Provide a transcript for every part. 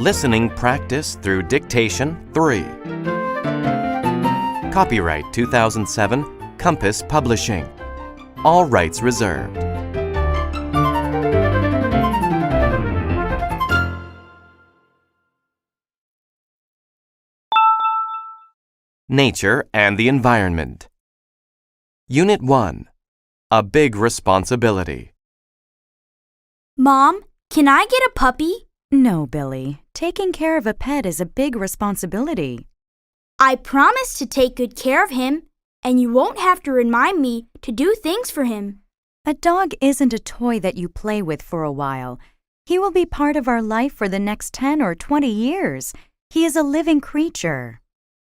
Listening Practice through Dictation 3. Copyright 2007, Compass Publishing. All rights reserved. Nature and the Environment. Unit 1. A Big Responsibility. Mom, can I get a puppy? No, Billy. Taking care of a pet is a big responsibility. I promise to take good care of him, and you won't have to remind me to do things for him. A dog isn't a toy that you play with for a while. He will be part of our life for the next 10 or 20 years. He is a living creature.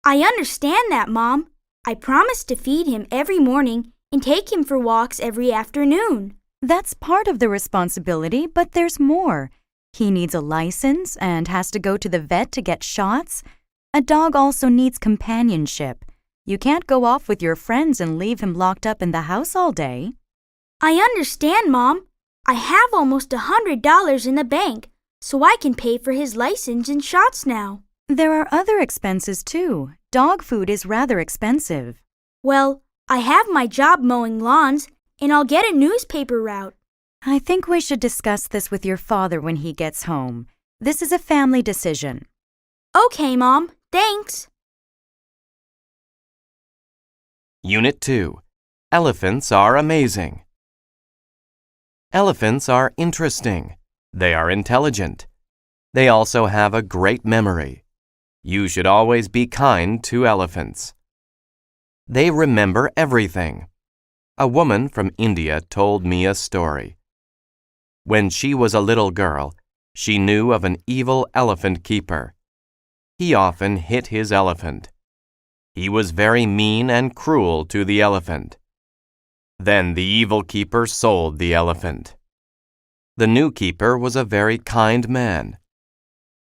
I understand that, Mom. I promise to feed him every morning and take him for walks every afternoon. That's part of the responsibility, but there's more. He needs a license and has to go to the vet to get shots. A dog also needs companionship. You can't go off with your friends and leave him locked up in the house all day. I understand, Mom. I have almost $100 in the bank, so I can pay for his license and shots now. There are other expenses too. Dog food is rather expensive. Well, I have my job mowing lawns, and I'll get a newspaper route. I think we should discuss this with your father when he gets home. This is a family decision. Okay, Mom. Thanks. Unit 2. Elephants are amazing. Elephants are interesting. They are intelligent. They also have a great memory. You should always be kind to elephants. They remember everything. A woman from India told me a story. When she was a little girl, she knew of an evil elephant keeper. He often hit his elephant. He was very mean and cruel to the elephant. Then the evil keeper sold the elephant. The new keeper was a very kind man.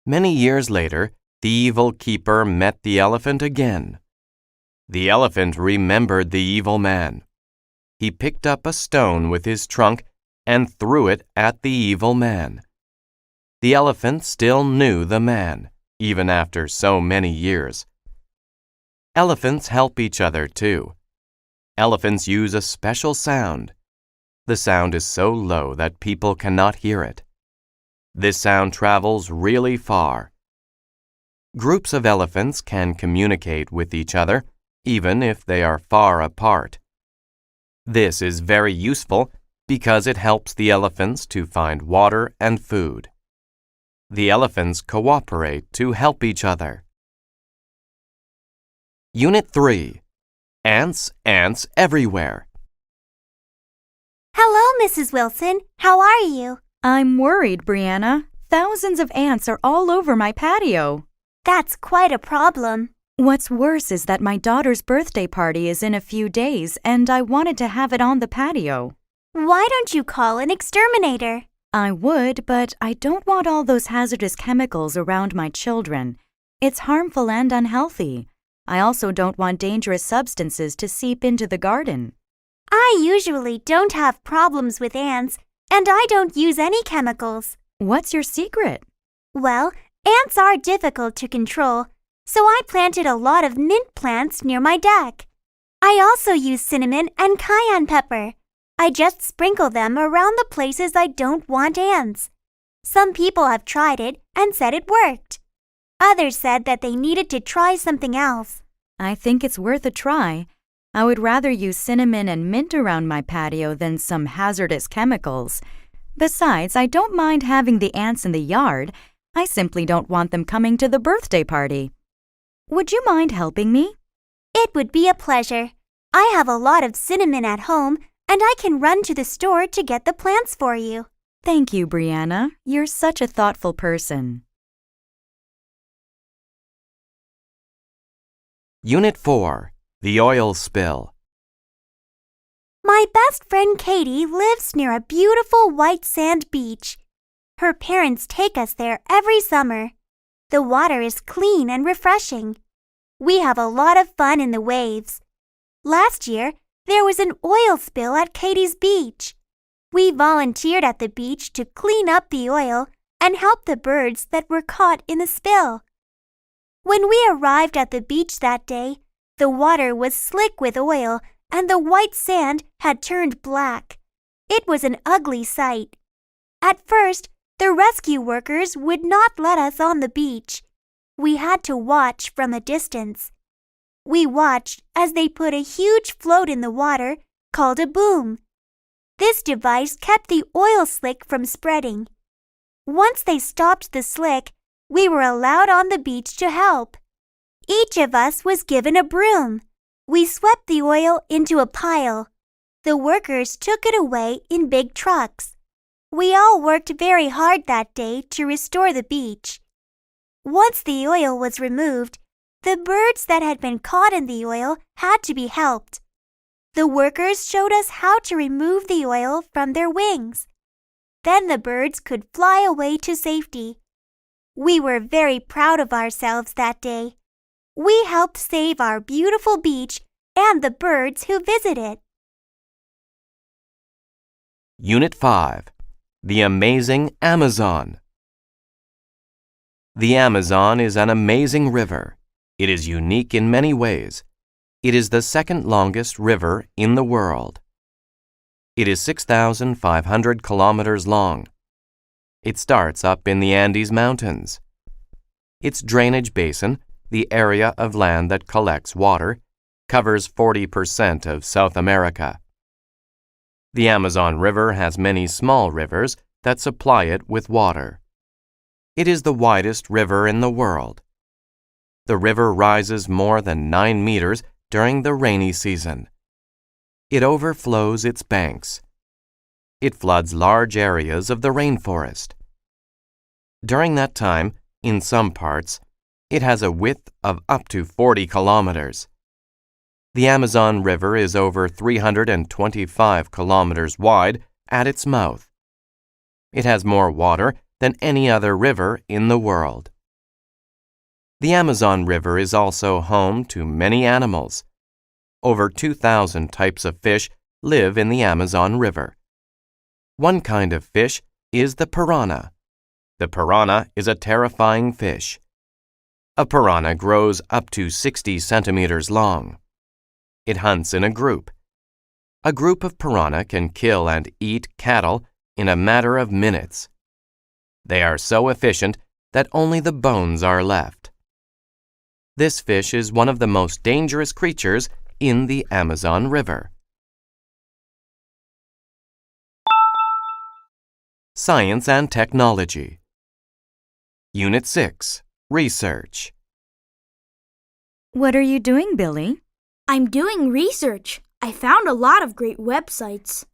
Many years later, the evil keeper met the elephant again. The elephant remembered the evil man. He picked up a stone with his trunk and threw it at the evil man. The elephant still knew the man, even after so many years. Elephants help each other, too. Elephants use a special sound. The sound is so low that people cannot hear it. This sound travels really far. Groups of elephants can communicate with each other, even if they are far apart. This is very useful because it helps the elephants to find water and food. The elephants cooperate to help each other. Unit 3. Ants everywhere. Hello, Mrs. Wilson. How are you? I'm worried, Brianna. Thousands of ants are all over my patio. That's quite a problem. What's worse is that my daughter's birthday party is in a few days, and I wanted to have it on the patio. Why don't you call an exterminator? I would, but I don't want all those hazardous chemicals around my children. It's harmful and unhealthy. I also don't want dangerous substances to seep into the garden. I usually don't have problems with ants, and I don't use any chemicals. What's your secret? Well, ants are difficult to control, so I planted a lot of mint plants near my deck. I also use cinnamon and cayenne pepper. I just sprinkle them around the places I don't want ants. Some people have tried it and said it worked. Others said that they needed to try something else. I think it's worth a try. I would rather use cinnamon and mint around my patio than some hazardous chemicals. Besides, I don't mind having the ants in the yard. I simply don't want them coming to the birthday party. Would you mind helping me? It would be a pleasure. I have a lot of cinnamon at home, and I can run to the store to get the plants for you. Thank you, Brianna. You're such a thoughtful person. Unit 4. The Oil Spill. My best friend Katie lives near a beautiful white sand beach. Her parents take us there every summer. The water is clean and refreshing. We have a lot of fun in the waves. Last year, there was an oil spill at Katie's beach. We volunteered at the beach to clean up the oil, and help the birds that were caught in the spill. When we arrived at the beach that day, the water was slick with oil and the white sand had turned black. It was an ugly sight. At first, the rescue workers would not let us on the beach. We had to watch from a distance. We watched as they put a huge float in the water called a boom. This device kept the oil slick from spreading. Once they stopped the slick, we were allowed on the beach to help. Each of us was given a broom. We swept the oil into a pile. The workers took it away in big trucks. We all worked very hard that day to restore the beach. Once the oil was removed, the birds that had been caught in the oil had to be helped. The workers showed us how to remove the oil from their wings. Then the birds could fly away to safety. We were very proud of ourselves that day. We helped save our beautiful beach and the birds who visit it. Unit 5. The Amazing Amazon. The Amazon is an amazing river. It is unique in many ways. It is the second longest river in the world. It is 6,500 kilometers long. It starts up in the Andes Mountains. Its drainage basin, the area of land that collects water, covers 40% of South America. The Amazon River has many small rivers that supply it with water. It is the widest river in the world. The river rises more than 9 meters during the rainy season. It overflows its banks. It floods large areas of the rainforest. During that time, in some parts, it has a width of up to 40 kilometers. The Amazon River is over 325 kilometers wide at its mouth. It has more water than any other river in the world. The Amazon River is also home to many animals. Over 2,000 types of fish live in the Amazon River. One kind of fish is the piranha. The piranha is a terrifying fish. A piranha grows up to 60 centimeters long. It hunts in a group. A group of piranha can kill and eat cattle in a matter of minutes. They are so efficient that only the bones are left. This fish is one of the most dangerous creatures in the Amazon River. Science and Technology. Unit 6. Research. What are you doing, Billy? I'm doing research. I found a lot of great websites.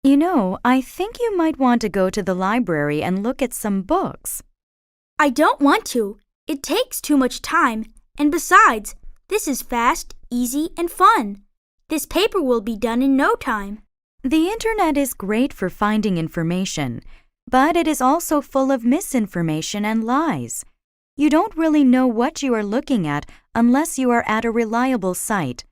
You know, I think you might want to go to the library and look at some books. I don't want to. It takes too much time. And besides, this is fast, easy, and fun. This paper will be done in no time. The internet is great for finding information, but it is also full of misinformation and lies. You don't really know what you are looking at unless you are at a reliable site.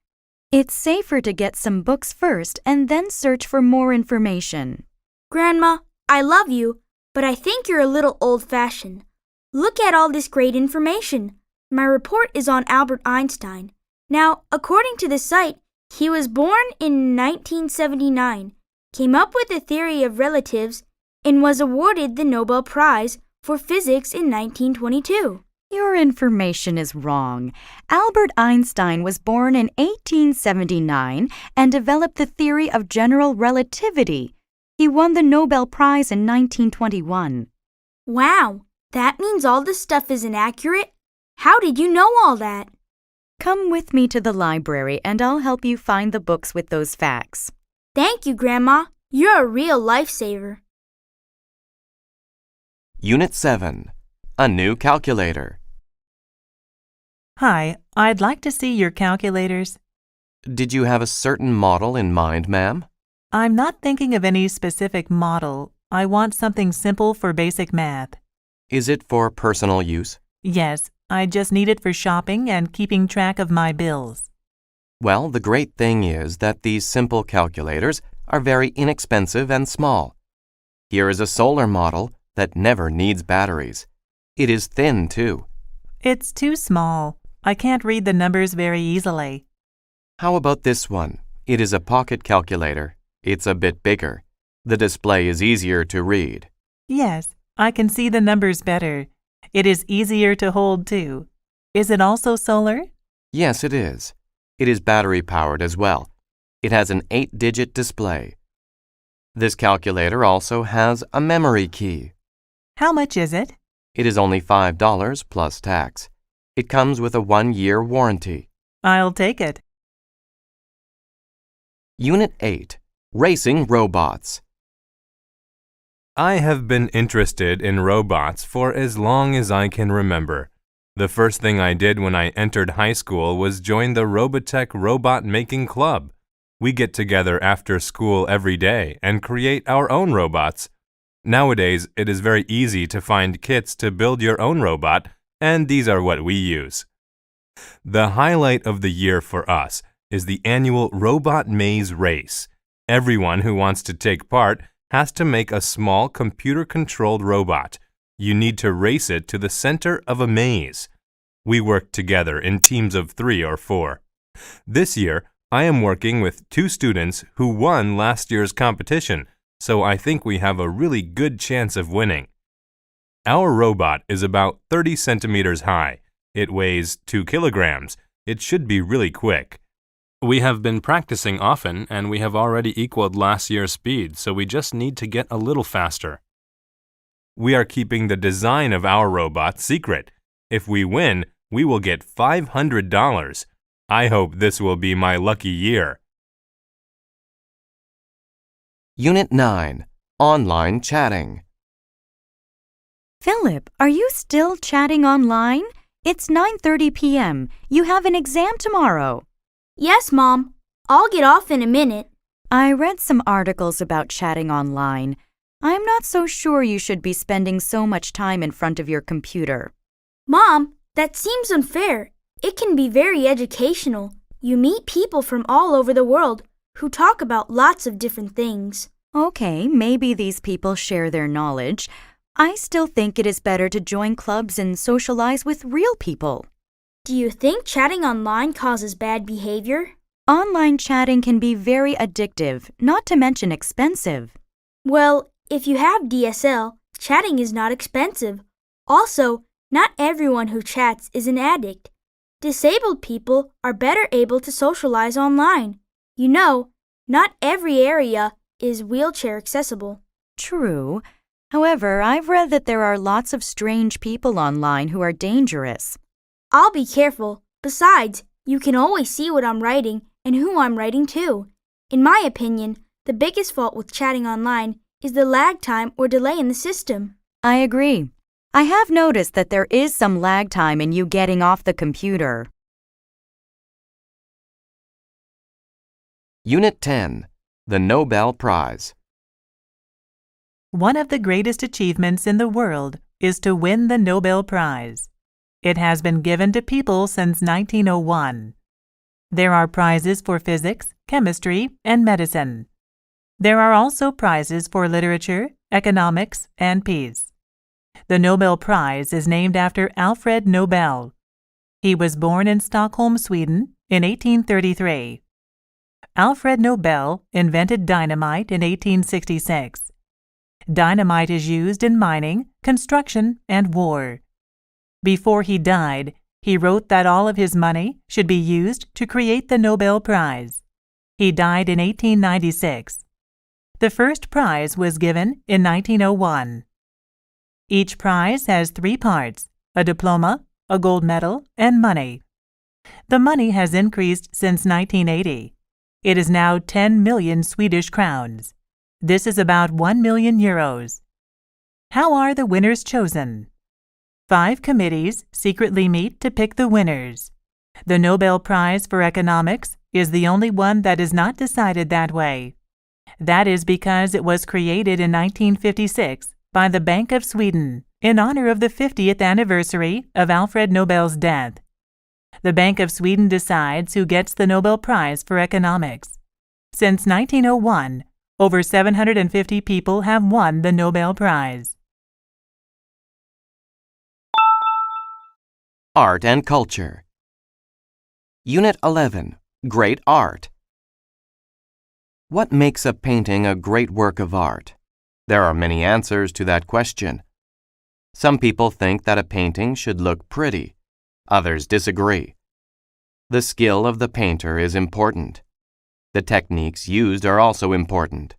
It's safer to get some books first and then search for more information. Grandma, I love you, but I think you're a little old-fashioned. Look at all this great information. My report is on Albert Einstein. Now, according to the site, he was born in 1979, came up with the theory of relatives, and was awarded the Nobel Prize for Physics in 1922. Your information is wrong. Albert Einstein was born in 1879 and developed the theory of general relativity. He won the Nobel Prize in 1921. Wow, that means all this stuff is inaccurate? How did you know all that? Come with me to the library and I'll help you find the books with those facts. Thank you, Grandma. You're a real lifesaver. Unit 7. A new calculator. Hi, I'd like to see your calculators. Did you have a certain model in mind, ma'am? I'm not thinking of any specific model. I want something simple for basic math. Is it for personal use? Yes, I just need it for shopping and keeping track of my bills. Well, the great thing is that these simple calculators are very inexpensive and small. Here is a solar model that never needs batteries. It is thin, too. It's too small. I can't read the numbers very easily. How about this one? It is a pocket calculator. It's a bit bigger. The display is easier to read. Yes, I can see the numbers better. It is easier to hold, too. Is it also solar? Yes, it is. It is battery-powered as well. It has an 8-digit display. This calculator also has a memory key. How much is it? It is only $5 plus tax. It comes with a 1-year warranty. I'll take it. Unit 8. Racing Robots. I have been interested in robots for as long as I can remember. The first thing I did when I entered high school was join the Robotech Robot Making Club. We get together after school every day and create our own robots. Nowadays, it is very easy to find kits to build your own robot, and these are what we use. The highlight of the year for us is the annual Robot Maze Race. Everyone who wants to take part has to make a small computer-controlled robot. You need to race it to the center of a maze. We work together in teams of 3 or 4. This year, I am working with 2 students who won last year's competition, so I think we have a really good chance of winning. Our robot is about 30 centimeters high. It weighs 2 kilograms. It should be really quick. We have been practicing often, and we have already equaled last year's speed, so we just need to get a little faster. We are keeping the design of our robot secret. If we win, we will get $500. I hope this will be my lucky year. Unit 9. Online Chatting. Philip, are you still chatting online? It's 9:30 p.m. You have an exam tomorrow. Yes, Mom. I'll get off in a minute. I read some articles about chatting online. I'm not so sure you should be spending so much time in front of your computer. Mom, that seems unfair. It can be very educational. You meet people from all over the world who talk about lots of different things. Okay, maybe these people share their knowledge. I still think it is better to join clubs and socialize with real people. Do you think chatting online causes bad behavior? Online chatting can be very addictive, not to mention expensive. Well, if you have DSL, chatting is not expensive. Also, not everyone who chats is an addict. Disabled people are better able to socialize online. You know, not every area is wheelchair accessible. True. However, I've read that there are lots of strange people online who are dangerous. I'll be careful. Besides, you can always see what I'm writing and who I'm writing to. In my opinion, the biggest fault with chatting online is the lag time or delay in the system. I agree. I have noticed that there is some lag time in you getting off the computer. Unit 10. The Nobel Prize. One of the greatest achievements in the world is to win the Nobel Prize. It has been given to people since 1901. There are prizes for physics, chemistry, and medicine. There are also prizes for literature, economics, and peace. The Nobel Prize is named after Alfred Nobel. He was born in Stockholm, Sweden, in 1833. Alfred Nobel invented dynamite in 1866. Dynamite is used in mining, construction, and war. Before he died, he wrote that all of his money should be used to create the Nobel Prize. He died in 1896. The first prize was given in 1901. Each prize has 3 parts: a diploma, a gold medal, and money. The money has increased since 1980. It is now 10 million Swedish crowns. This is about 1 million euros. How are the winners chosen? 5 committees secretly meet to pick the winners. The Nobel Prize for Economics is the only one that is not decided that way. That is because it was created in 1956 by the Bank of Sweden in honor of the 50th anniversary of Alfred Nobel's death. The Bank of Sweden decides who gets the Nobel Prize for Economics. Since 1901, over 750 people have won the Nobel Prize. Art and Culture. Unit 11. Great Art. What makes a painting a great work of art? There are many answers to that question. Some people think that a painting should look pretty. Others disagree. The skill of the painter is important. The techniques used are also important.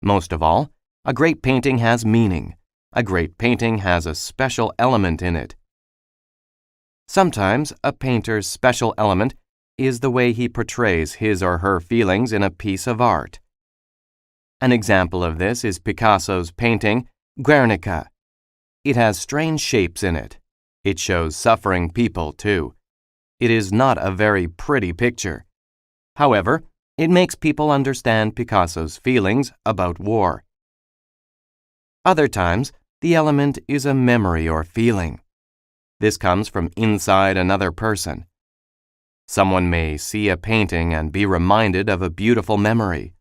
Most of all, a great painting has meaning. A great painting has a special element in it. Sometimes a painter's special element is the way he portrays his or her feelings in a piece of art. An example of this is Picasso's painting, Guernica. It has strange shapes in it. It shows suffering people, too. It is not a very pretty picture. However, it makes people understand Picasso's feelings about war. Other times, the element is a memory or feeling. This comes from inside another person. Someone may see a painting and be reminded of a beautiful memory.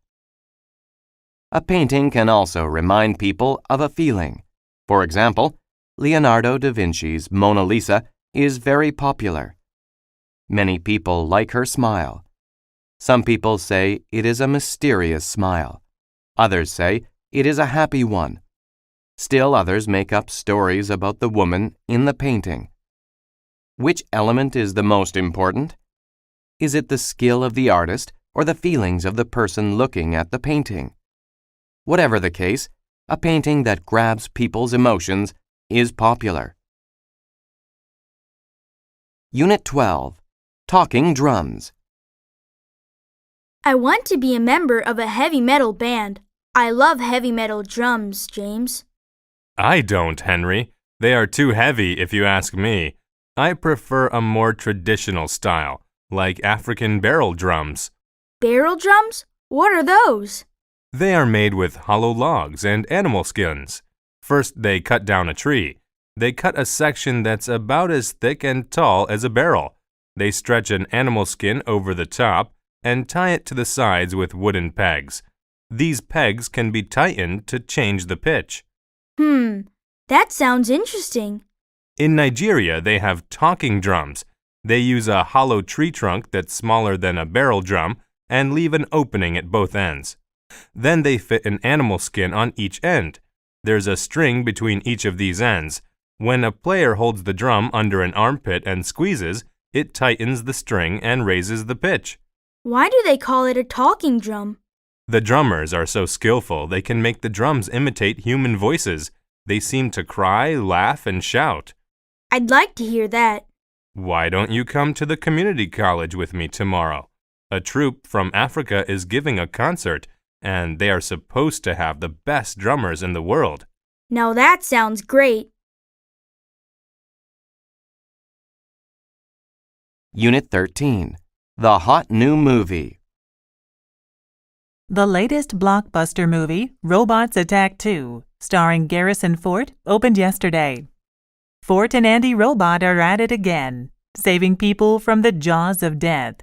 A painting can also remind people of a feeling. For example, Leonardo da Vinci's Mona Lisa is very popular. Many people like her smile. Some people say it is a mysterious smile. Others say it is a happy one. Still others make up stories about the woman in the painting. Which element is the most important? Is it the skill of the artist or the feelings of the person looking at the painting? Whatever the case, a painting that grabs people's emotions is popular. Unit 12. Talking Drums. I want to be a member of a heavy metal band. I love heavy metal drums, James. I don't, Henry. They are too heavy if you ask me. I prefer a more traditional style, like African barrel drums. Barrel drums? What are those? They are made with hollow logs and animal skins. First, they cut down a tree. They cut a section that's about as thick and tall as a barrel. They stretch an animal skin over the top and tie it to the sides with wooden pegs. These pegs can be tightened to change the pitch. That sounds interesting. In Nigeria, they have talking drums. They use a hollow tree trunk that's smaller than a barrel drum and leave an opening at both ends. Then they fit an animal skin on each end. There's a string between each of these ends. When a player holds the drum under an armpit and squeezes, it tightens the string and raises the pitch. Why do they call it a talking drum? The drummers are so skillful they can make the drums imitate human voices. They seem to cry, laugh, and shout. I'd like to hear that. Why don't you come to the community college with me tomorrow? A troupe from Africa is giving a concert, and they are supposed to have the best drummers in the world. Now that sounds great. Unit 13. The Hot New Movie. The latest blockbuster movie, Robots Attack 2, starring Garrison Fort, opened yesterday. Fort and Andy Robot are at it again, saving people from the jaws of death.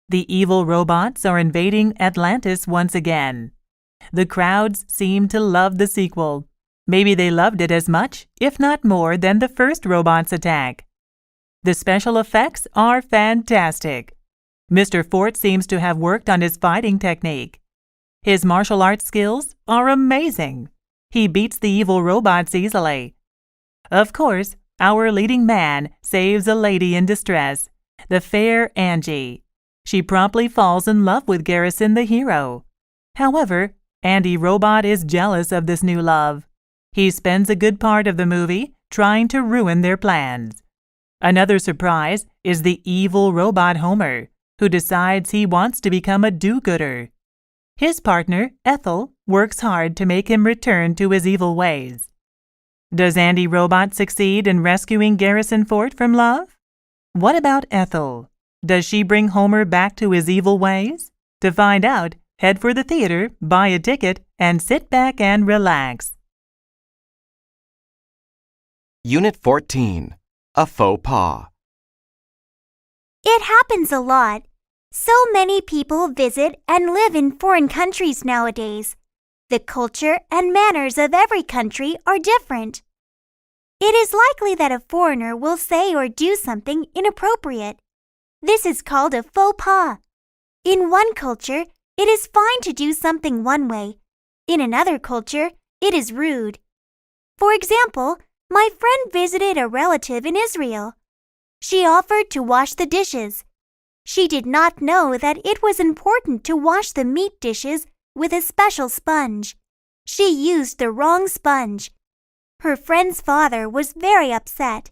The evil robots are invading Atlantis once again. The crowds seem to love the sequel. Maybe they loved it as much, if not more, than the first Robots Attack. The special effects are fantastic. Mr. Fort seems to have worked on his fighting technique. His martial arts skills are amazing. He beats the evil robots easily. Of course, our leading man saves a lady in distress, the fair Angie. She promptly falls in love with Garrison the hero. However, Andy Robot is jealous of this new love. He spends a good part of the movie trying to ruin their plans. Another surprise is the evil robot Homer, who decides he wants to become a do-gooder. His partner, Ethel, works hard to make him return to his evil ways. Does Andy Robot succeed in rescuing Garrison Fort from love? What about Ethel? Does she bring Homer back to his evil ways? To find out, head for the theater, buy a ticket, and sit back and relax. Unit 14. A Faux Pas. It happens a lot. So many people visit and live in foreign countries nowadays. The culture and manners of every country are different. It is likely that a foreigner will say or do something inappropriate. This is called a faux pas. In one culture, it is fine to do something one way. In another culture, it is rude. For example, my friend visited a relative in Israel. She offered to wash the dishes. She did not know that it was important to wash the meat dishes with a special sponge. She used the wrong sponge. Her friend's father was very upset.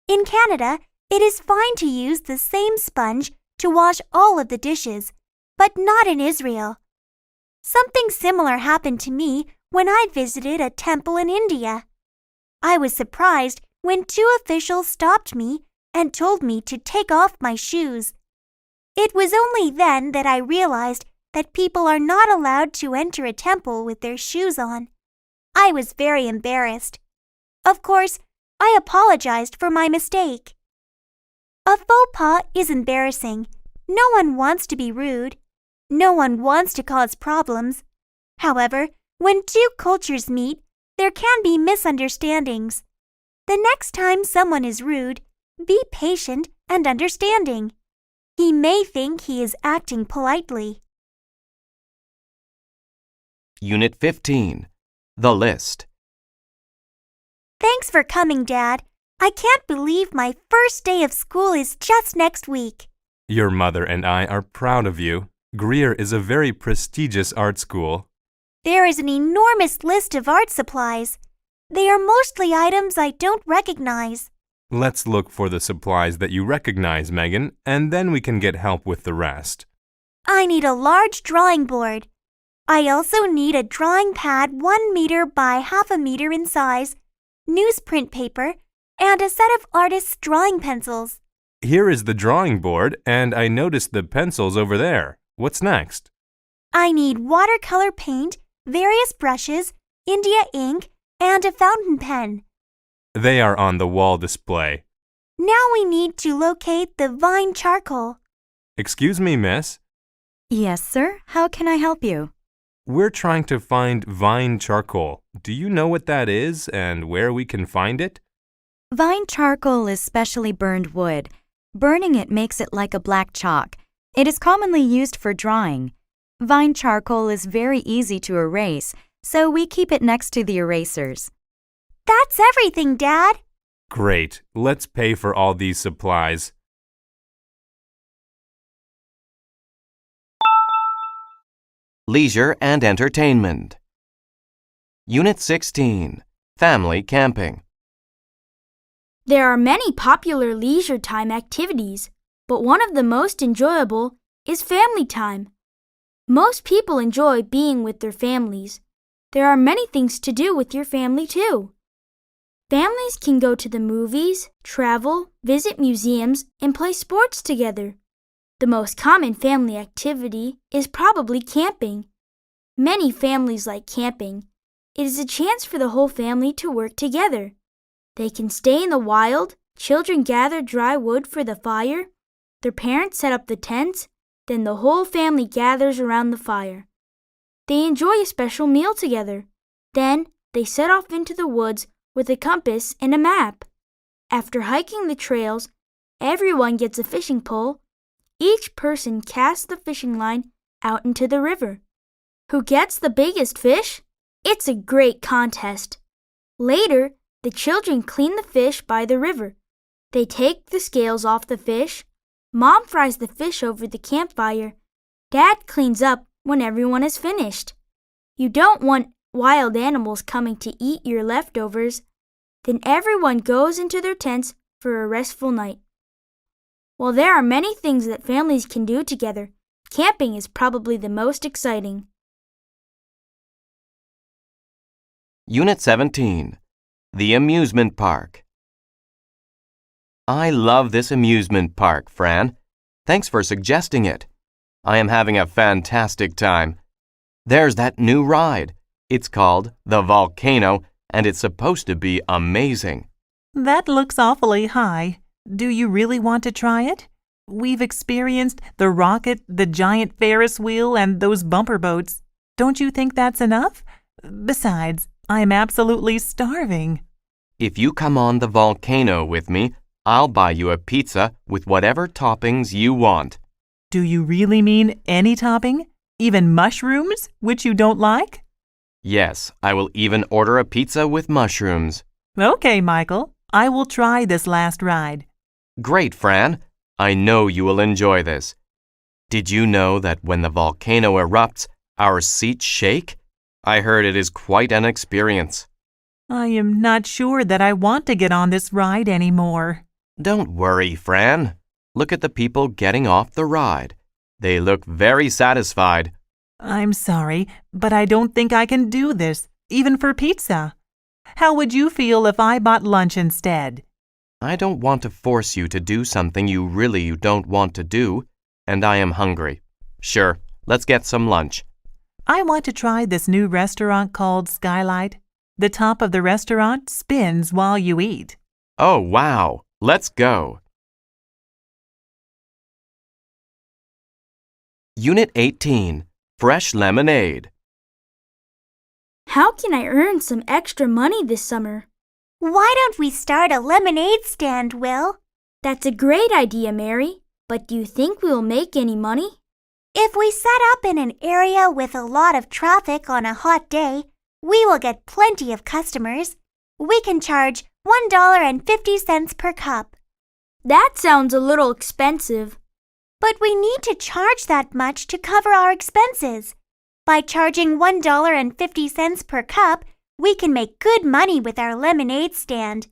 In Canada, it is fine to use the same sponge to wash all of the dishes, but not in Israel. Something similar happened to me when I visited a temple in India. I was surprised when two officials stopped me and told me to take off my shoes. It was only then that I realized that people are not allowed to enter a temple with their shoes on. I was very embarrassed. Of course, I apologized for my mistake. A faux pas is embarrassing. No one wants to be rude. No one wants to cause problems. However, when two cultures meet, there can be misunderstandings. The next time someone is rude, be patient and understanding. He may think he is acting politely. Unit 15. The List. Thanks for coming, Dad. I can't believe my first day of school is just next week. Your mother and I are proud of you. Greer is a very prestigious art school. There is an enormous list of art supplies. They are mostly items I don't recognize. Let's look for the supplies that you recognize, Megan, and then we can get help with the rest. I need a large drawing board. I also need a drawing pad 1 meter by half a meter in size, newsprint paper, and a set of artist's drawing pencils. Here is the drawing board, and I noticed the pencils over there. What's next? I need watercolor paint, various brushes, India ink, and a fountain pen. They are on the wall display. Now we need to locate the vine charcoal. Excuse me, miss. Yes, sir. How can I help you? We're trying to find vine charcoal. Do you know what that is and where we can find it? Vine charcoal is specially burned wood. Burning it makes it like a black chalk. It is commonly used for drawing. Vine charcoal is very easy to erase, so we keep it next to the erasers. That's everything, Dad. Great. Let's pay for all these supplies. Leisure and Entertainment. Unit 16. Family Camping. There are many popular leisure time activities, but one of the most enjoyable is family time. Most people enjoy being with their families. There are many things to do with your family, too. Families can go to the movies, travel, visit museums, and play sports together. The most common family activity is probably camping. Many families like camping. It is a chance for the whole family to work together. They can stay in the wild, children gather dry wood for the fire, their parents set up the tents, then the whole family gathers around the fire. They enjoy a special meal together. Then they set off into the woods with a compass and a map. After hiking the trails, everyone gets a fishing pole. Each person casts the fishing line out into the river. Who gets the biggest fish? It's a great contest. Later, the children clean the fish by the river. They take the scales off the fish. Mom fries the fish over the campfire. Dad cleans up when everyone is finished. You don't want wild animals coming to eat your leftovers. Then everyone goes into their tents for a restful night. While there are many things that families can do together, camping is probably the most exciting. Unit 17. The Amusement Park. I love this amusement park, Fran. Thanks for suggesting it. I am having a fantastic time. There's that new ride. It's called the Volcano, and it's supposed to be amazing. That looks awfully high. Do you really want to try it? We've experienced the rocket, the giant Ferris wheel, and those bumper boats. Don't you think that's enough? Besides, I'm absolutely starving. If you come on the volcano with me, I'll buy you a pizza with whatever toppings you want. Do you really mean any topping? Even mushrooms, which you don't like? Yes, I will even order a pizza with mushrooms. Okay, Michael. I will try this last ride. Great, Fran. I know you will enjoy this. Did you know that when the volcano erupts, our seats shake? I heard it is quite an experience. I am not sure that I want to get on this ride anymore. Don't worry, Fran. Look at the people getting off the ride. They look very satisfied. I'm sorry, but I don't think I can do this, even for pizza. How would you feel if I bought lunch instead? I don't want to force you to do something you really don't want to do, and I am hungry. Sure, let's get some lunch. I want to try this new restaurant called Skylight. The top of the restaurant spins while you eat. Oh, wow. Let's go. Unit 18, Fresh Lemonade. How can I earn some extra money this summer? Why don't we start a lemonade stand, Will? That's a great idea, Mary. But do you think we will make any money? If we set up in an area with a lot of traffic on a hot day, we will get plenty of customers. We can charge $1.50 per cup. That sounds a little expensive. But we need to charge that much to cover our expenses. By charging $1.50 per cup, we can make good money with our lemonade stand.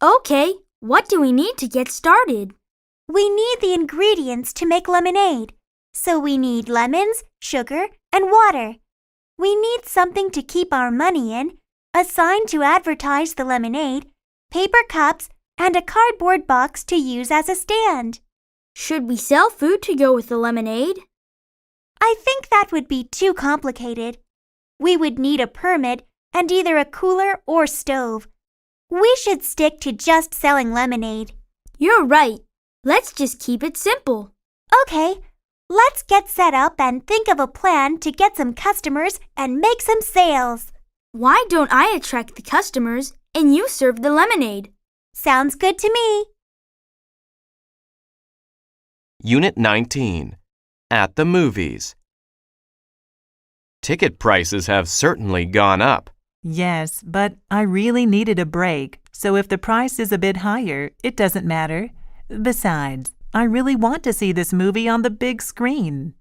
Okay, what do we need to get started? We need the ingredients to make lemonade. So we need lemons, sugar, and water. We need something to keep our money in, a sign to advertise the lemonade, paper cups, and a cardboard box to use as a stand. Should we sell food to go with the lemonade? I think that would be too complicated. We would need a permit and either a cooler or stove. We should stick to just selling lemonade. You're right. Let's just keep it simple. Okay, let's get set up and think of a plan to get some customers and make some sales. Why don't I attract the customers and you serve the lemonade? Sounds good to me. Unit 19, At the Movies. Ticket prices have certainly gone up. Yes, but I really needed a break, so if the price is a bit higher, it doesn't matter. Besides, I really want to see this movie on the big screen.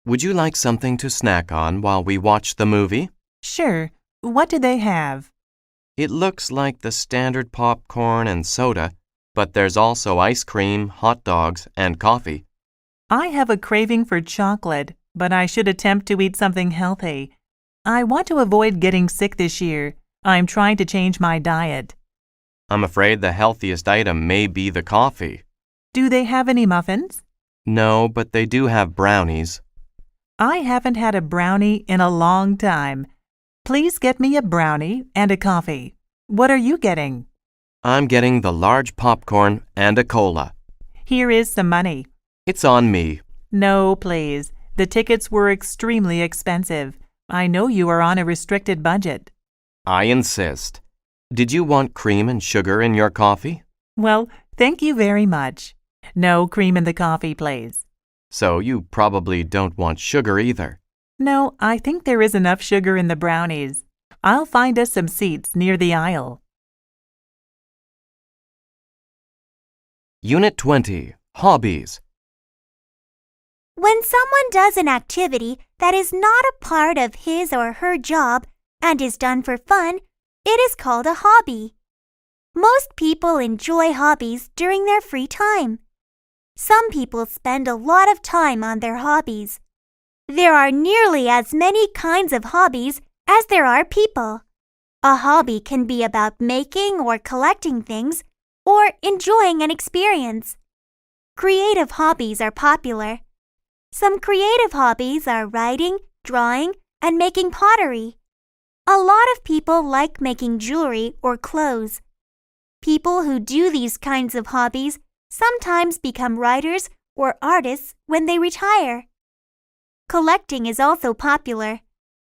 Would you like something to snack on while we watch the movie? Sure. What do they have? It looks like the standard popcorn and soda, but there's also ice cream, hot dogs, and coffee. I have a craving for chocolate, but I should attempt to eat something healthy. I want to avoid getting sick this year. I'm trying to change my diet. I'm afraid the healthiest item may be the coffee. Do they have any muffins? No, but they do have brownies. I haven't had a brownie in a long time. Please get me a brownie and a coffee. What are you getting? I'm getting the large popcorn and a cola. Here is some money. It's on me. No, please. The tickets were extremely expensive. I know you are on a restricted budget. I insist. Did you want cream and sugar in your coffee? Well, thank you very much. No cream in the coffee, please. So you probably don't want sugar either. No, I think there is enough sugar in the brownies. I'll find us some seats near the aisle. Unit 20, Hobbies. When someone does an activity that is not a part of his or her job and is done for fun, it is called a hobby. Most people enjoy hobbies during their free time. Some people spend a lot of time on their hobbies. There are nearly as many kinds of hobbies as there are people. A hobby can be about making or collecting things or enjoying an experience. Creative hobbies are popular. Some creative hobbies are writing, drawing, and making pottery. A lot of people like making jewelry or clothes. People who do these kinds of hobbies sometimes become writers or artists when they retire. Collecting is also popular.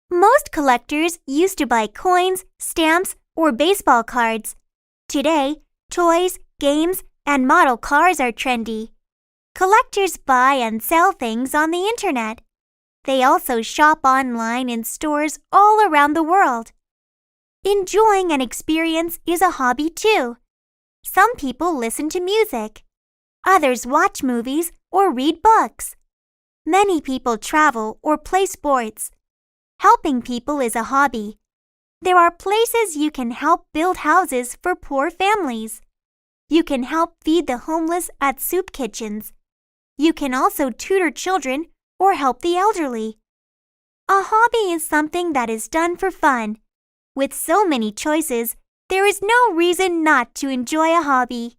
Most collectors used to buy coins, stamps, or baseball cards. Today, toys, games, and model cars are trendy. Collectors buy and sell things on the internet. They also shop online in stores all around the world. Enjoying an experience is a hobby too. Some people listen to music. Others watch movies or read books. Many people travel or play sports. Helping people is a hobby. There are places you can help build houses for poor families. You can help feed the homeless at soup kitchens. You can also tutor children or help the elderly. A hobby is something that is done for fun. With so many choices, there is no reason not to enjoy a hobby.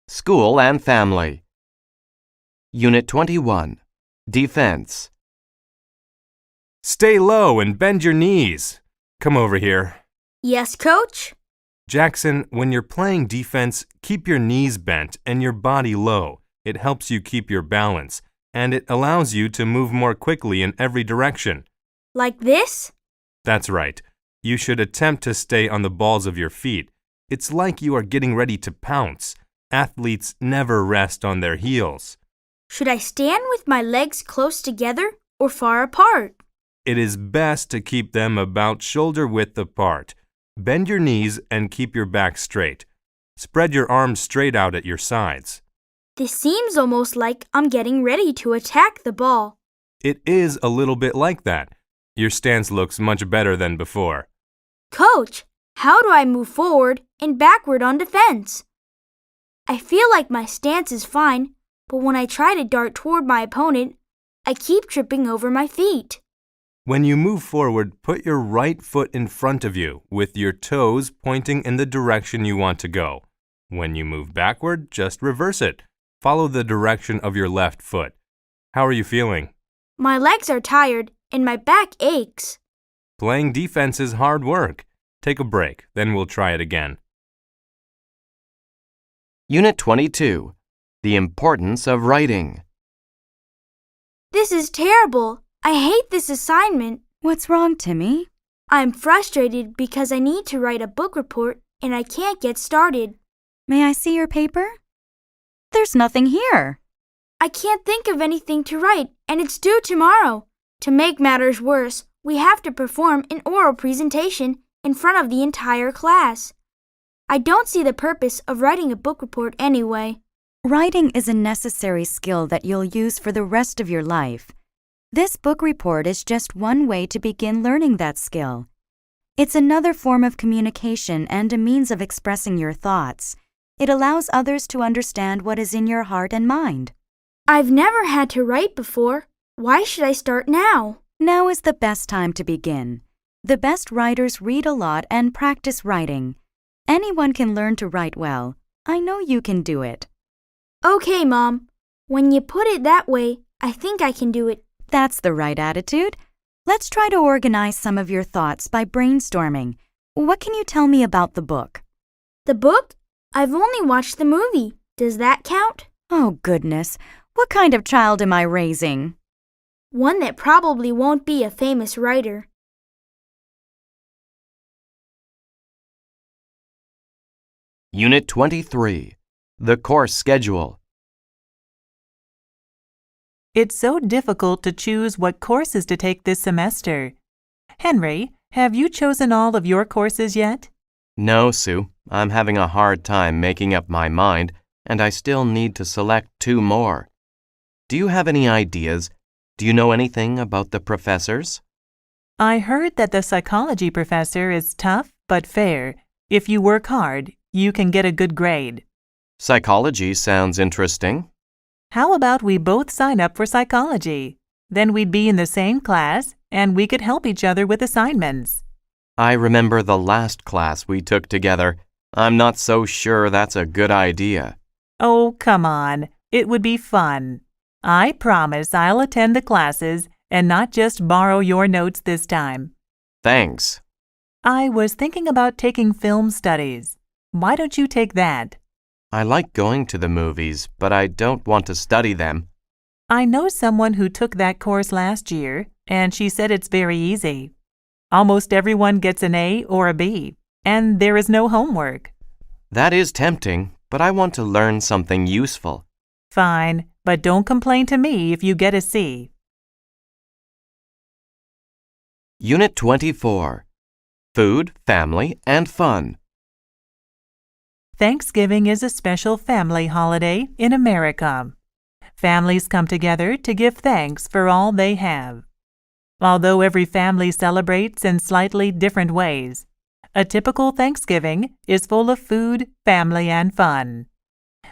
School and Family. Unit 21. Defense. Stay low and bend your knees. Come over here. Yes, Coach? Jackson, when you're playing defense, keep your knees bent and your body low. It helps you keep your balance, and it allows you to move more quickly in every direction. Like this? That's right. You should attempt to stay on the balls of your feet. It's like you are getting ready to pounce. Athletes never rest on their heels. Should I stand with my legs close together or far apart? It is best to keep them about shoulder width apart. Bend your knees and keep your back straight. Spread your arms straight out at your sides. This seems almost like I'm getting ready to attack the ball. It is a little bit like that. Your stance looks much better than before. Coach, how do I move forward and backward on defense? I feel like my stance is fine, but when I try to dart toward my opponent, I keep tripping over my feet. When you move forward, put your right foot in front of you, with your toes pointing in the direction you want to go. When you move backward, just reverse it. Follow the direction of your left foot. How are you feeling? My legs are tired and my back aches. Playing defense is hard work. Take a break, then we'll try it again. Unit 22. The Importance of Writing. This is terrible. I hate this assignment. What's wrong, Timmy? I'm frustrated because I need to write a book report and I can't get started. May I see your paper? There's nothing here. I can't think of anything to write and it's due tomorrow. To make matters worse, we have to perform an oral presentation in front of the entire class. I don't see the purpose of writing a book report anyway. Writing is a necessary skill that you'll use for the rest of your life. This book report is just one way to begin learning that skill. It's another form of communication and a means of expressing your thoughts. It allows others to understand what is in your heart and mind. I've never had to write before. Why should I start now? Now is the best time to begin. The best writers read a lot and practice writing. Anyone can learn to write well. I know you can do it. Okay, Mom. When you put it that way, I think I can do it. That's the right attitude. Let's try to organize some of your thoughts by brainstorming. What can you tell me about the book? The book? I've only watched the movie. Does that count? Oh, goodness. What kind of child am I raising? One that probably won't be a famous writer. Unit 23. The Course Schedule. It's so difficult to choose what courses to take this semester. Henry, have you chosen all of your courses yet? No, Sue. I'm having a hard time making up my mind, and I still need to select 2 more. Do you have any ideas? Do you know anything about the professors? I heard that the psychology professor is tough but fair. If you work hard, you can get a good grade. Psychology sounds interesting. How about we both sign up for psychology? Then we'd be in the same class, and we could help each other with assignments. I remember the last class we took together. I'm not so sure that's a good idea. Oh, come on. It would be fun. I promise I'll attend the classes and not just borrow your notes this time. Thanks. I was thinking about taking film studies. Why don't you take that? I like going to the movies, but I don't want to study them. I know someone who took that course last year, and she said it's very easy. Almost everyone gets an A or a B, and there is no homework. That is tempting, but I want to learn something useful. Fine, but don't complain to me if you get a C. Unit 24. Food, Family, and Fun. Thanksgiving is a special family holiday in America. Families come together to give thanks for all they have. Although every family celebrates in slightly different ways, a typical Thanksgiving is full of food, family, and fun.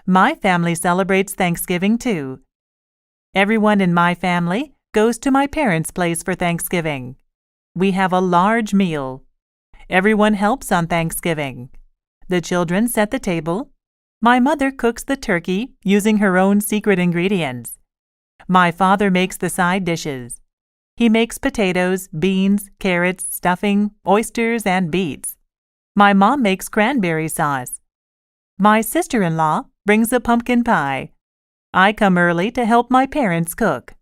My family celebrates Thanksgiving too. Everyone in my family goes to my parents' place for Thanksgiving. We have a large meal. Everyone helps on Thanksgiving. The children set the table. My mother cooks the turkey using her own secret ingredients. My father makes the side dishes. He makes potatoes, beans, carrots, stuffing, oysters, and beets. My mom makes cranberry sauce. My sister-in-law brings a pumpkin pie. I come early to help my parents cook.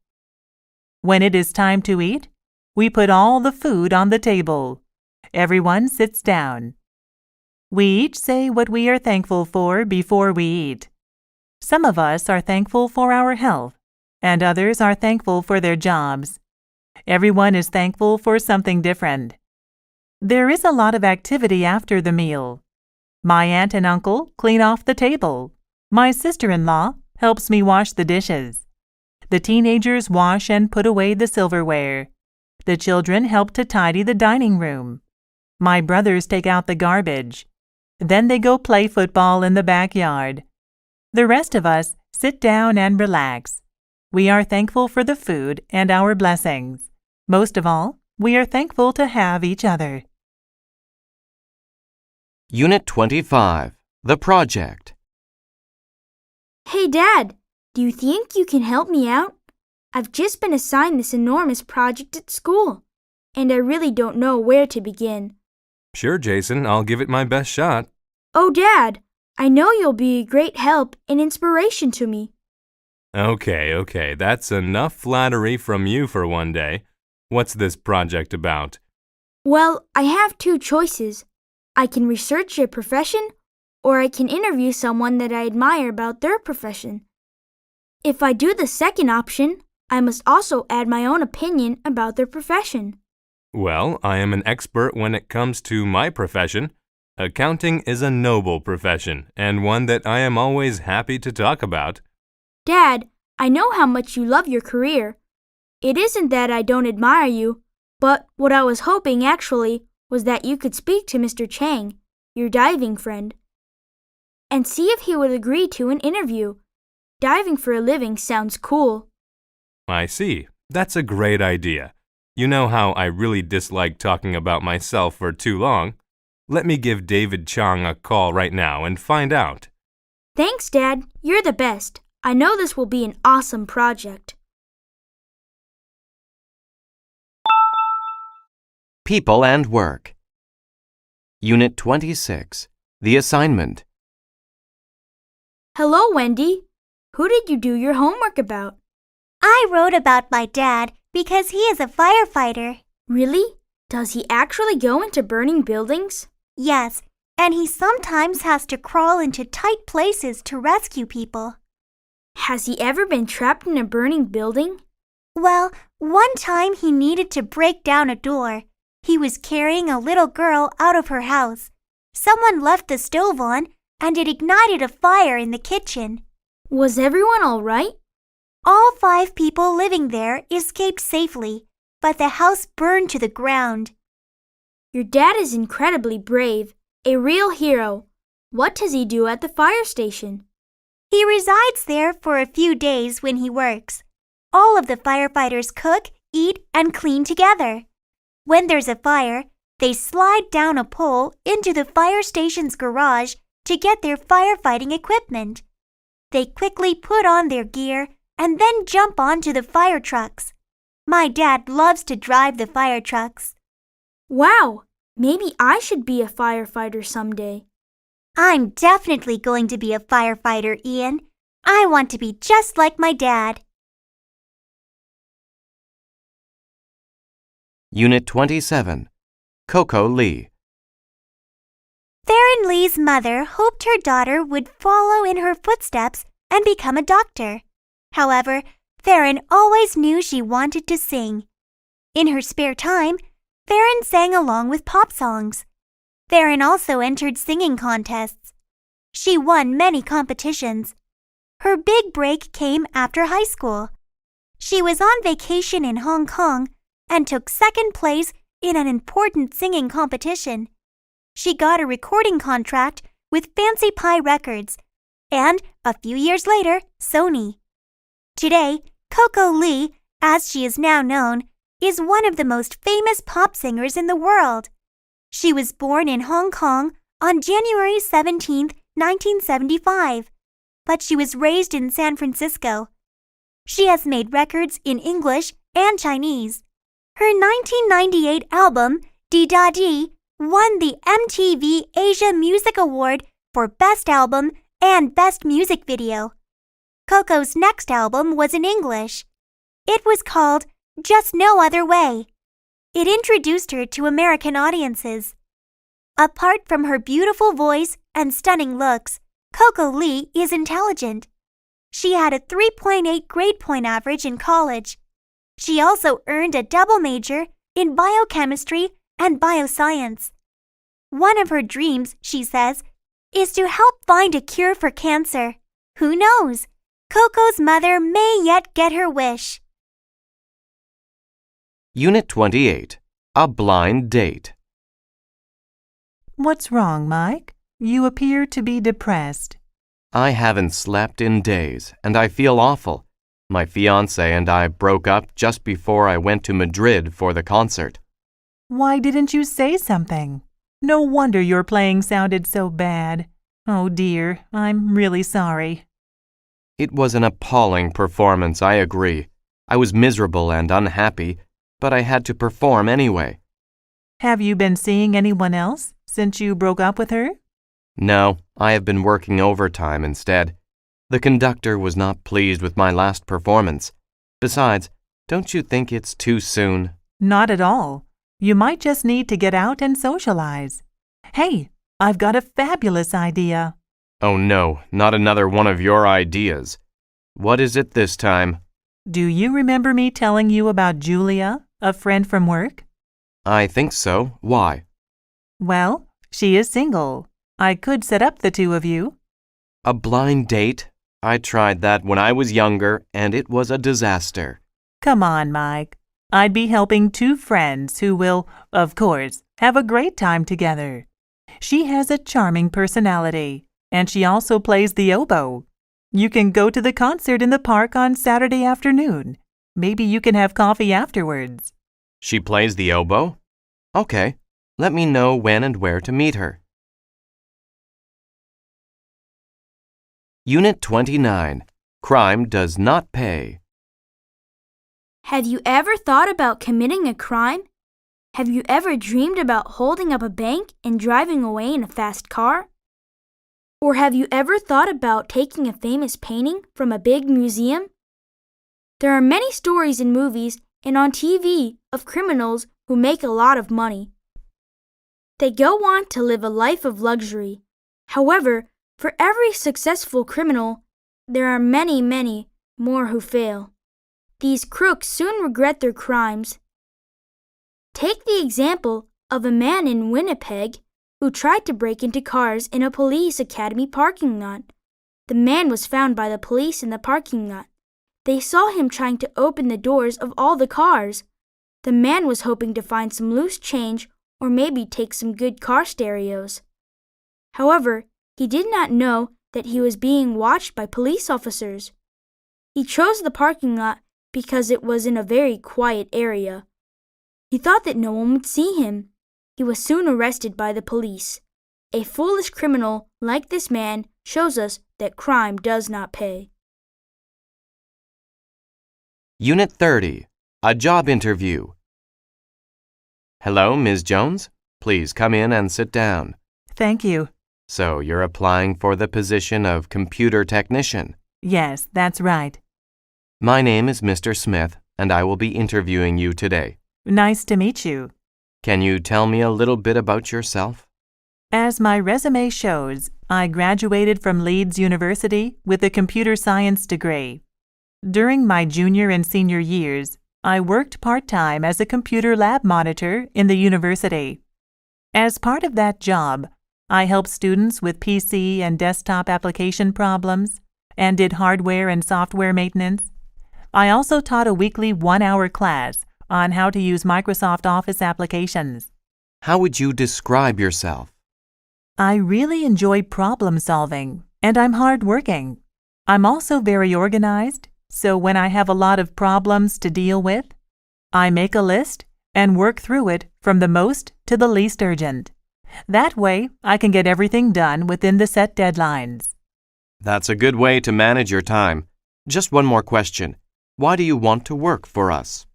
When it is time to eat, we put all the food on the table. Everyone sits down. We each say what we are thankful for before we eat. Some of us are thankful for our health, and others are thankful for their jobs. Everyone is thankful for something different. There is a lot of activity after the meal. My aunt and uncle clean off the table. My sister-in-law helps me wash the dishes. The teenagers wash and put away the silverware. The children help to tidy the dining room. My brothers take out the garbage. Then they go play football in the backyard. The rest of us sit down and relax. We are thankful for the food and our blessings. Most of all, we are thankful to have each other. Unit 25. The Project. Hey, Dad, do you think you can help me out? I've just been assigned this enormous project at school, and I really don't know where to begin. Sure, Jason, I'll give it my best shot. Oh, Dad, I know you'll be a great help and inspiration to me. Okay, that's enough flattery from you for one day. What's this project about? Well, I have two choices. I can research your profession, or I can interview someone that I admire about their profession. If I do the second option, I must also add my own opinion about their profession. Well, I am an expert when it comes to my profession. Accounting is a noble profession, and one that I am always happy to talk about. Dad, I know how much you love your career. It isn't that I don't admire you, but what I was hoping actually was that you could speak to Mr. Chang, your diving friend, and see if he would agree to an interview. Diving for a living sounds cool. I see. That's a great idea. You know how I really dislike talking about myself for too long. Let me give David Chang a call right now and find out. Thanks, Dad. You're the best. I know this will be an awesome project. People and Work. Unit 26. The Assignment. Hello, Wendy. Who did you do your homework about? I wrote about my dad because he is a firefighter. Really? Does he actually go into burning buildings? Yes, and he sometimes has to crawl into tight places to rescue people. Has he ever been trapped in a burning building? Well, one time he needed to break down a door. He was carrying a little girl out of her house. Someone left the stove on, and it ignited a fire in the kitchen. Was everyone all right? All 5 people living there escaped safely, but the house burned to the ground. Your dad is incredibly brave, a real hero. What does he do at the fire station? He resides there for a few days when he works. All of the firefighters cook, eat, and clean together. When there's a fire, they slide down a pole into the fire station's garage to get their firefighting equipment. They quickly put on their gear and then jump onto the fire trucks. My dad loves to drive the fire trucks. Wow, maybe I should be a firefighter someday. I'm definitely going to be a firefighter, Ian. I want to be just like my dad. Unit 27. Coco Lee. Theron Lee's mother hoped her daughter would follow in her footsteps and become a doctor. However, Theron always knew she wanted to sing. In her spare time, Theron sang along with pop songs. Theron also entered singing contests. She won many competitions. Her big break came after high school. She was on vacation in Hong Kong and took second place in an important singing competition. She got a recording contract with Fancy Pie Records and, a few years later, Sony. Today, Coco Lee, as she is now known, is one of the most famous pop singers in the world. She was born in Hong Kong on January 17, 1975, but she was raised in San Francisco. She has made records in English and Chinese. Her 1998 album, Di Da Di, won the MTV Asia Music Award for Best Album and Best Music Video. Coco's next album was in English. It was called Just No Other Way. It introduced her to American audiences. Apart from her beautiful voice and stunning looks, Coco Lee is intelligent. She had a 3.8 grade point average in college. She also earned a double major in biochemistry and bioscience. One of her dreams, she says, is to help find a cure for cancer. Who knows? Coco's mother may yet get her wish. Unit 28. A blind date. What's wrong, Mike? You appear to be depressed. I haven't slept in days, and I feel awful. My fiancé and I broke up just before I went to Madrid for the concert. Why didn't you say something? No wonder your playing sounded so bad. Oh dear, I'm really sorry. It was an appalling performance, I agree. I was miserable and unhappy, but I had to perform anyway. Have you been seeing anyone else since you broke up with her? No, I have been working overtime instead. The conductor was not pleased with my last performance. Besides, don't you think it's too soon? Not at all. You might just need to get out and socialize. Hey, I've got a fabulous idea. Oh no, not another one of your ideas. What is it this time? Do you remember me telling you about Julia, a friend from work? I think so. Why? Well, she is single. I could set up the two of you. A blind date? I tried that when I was younger, and it was a disaster. Come on, Mike. I'd be helping two friends who will, of course, have a great time together. She has a charming personality, and she also plays the oboe. You can go to the concert in the park on Saturday afternoon. Maybe you can have coffee afterwards. She plays the oboe? Okay. Let me know when and where to meet her. Unit 29. Crime does not pay. Have you ever thought about committing a crime? Have you ever dreamed about holding up a bank and driving away in a fast car? Or have you ever thought about taking a famous painting from a big museum? There are many stories in movies and on TV of criminals who make a lot of money. They go on to live a life of luxury. However, for every successful criminal, there are many, many more who fail. These crooks soon regret their crimes. Take the example of a man in Winnipeg who tried to break into cars in a police academy parking lot. The man was found by the police in the parking lot. They saw him trying to open the doors of all the cars. The man was hoping to find some loose change or maybe take some good car stereos. However, he did not know that he was being watched by police officers. He chose the parking lot because it was in a very quiet area. He thought that no one would see him. He was soon arrested by the police. A foolish criminal like this man shows us that crime does not pay. Unit 30. A job interview. Hello, Ms. Jones. Please come in and sit down. Thank you. So you're applying for the position of computer technician? Yes, that's right. My name is Mr. Smith, and I will be interviewing you today. Nice to meet you. Can you tell me a little bit about yourself? As my resume shows, I graduated from Leeds University with a computer science degree. During my junior and senior years, I worked part-time as a computer lab monitor in the university. As part of that job, I helped students with PC and desktop application problems and did hardware and software maintenance. I also taught a weekly 1-hour class on how to use Microsoft Office applications. How would you describe yourself? I really enjoy problem solving, and I'm hardworking. I'm also very organized, so when I have a lot of problems to deal with, I make a list and work through it from the most to the least urgent. That way, I can get everything done within the set deadlines. That's a good way to manage your time. Just one more question. Why do you want to work for us?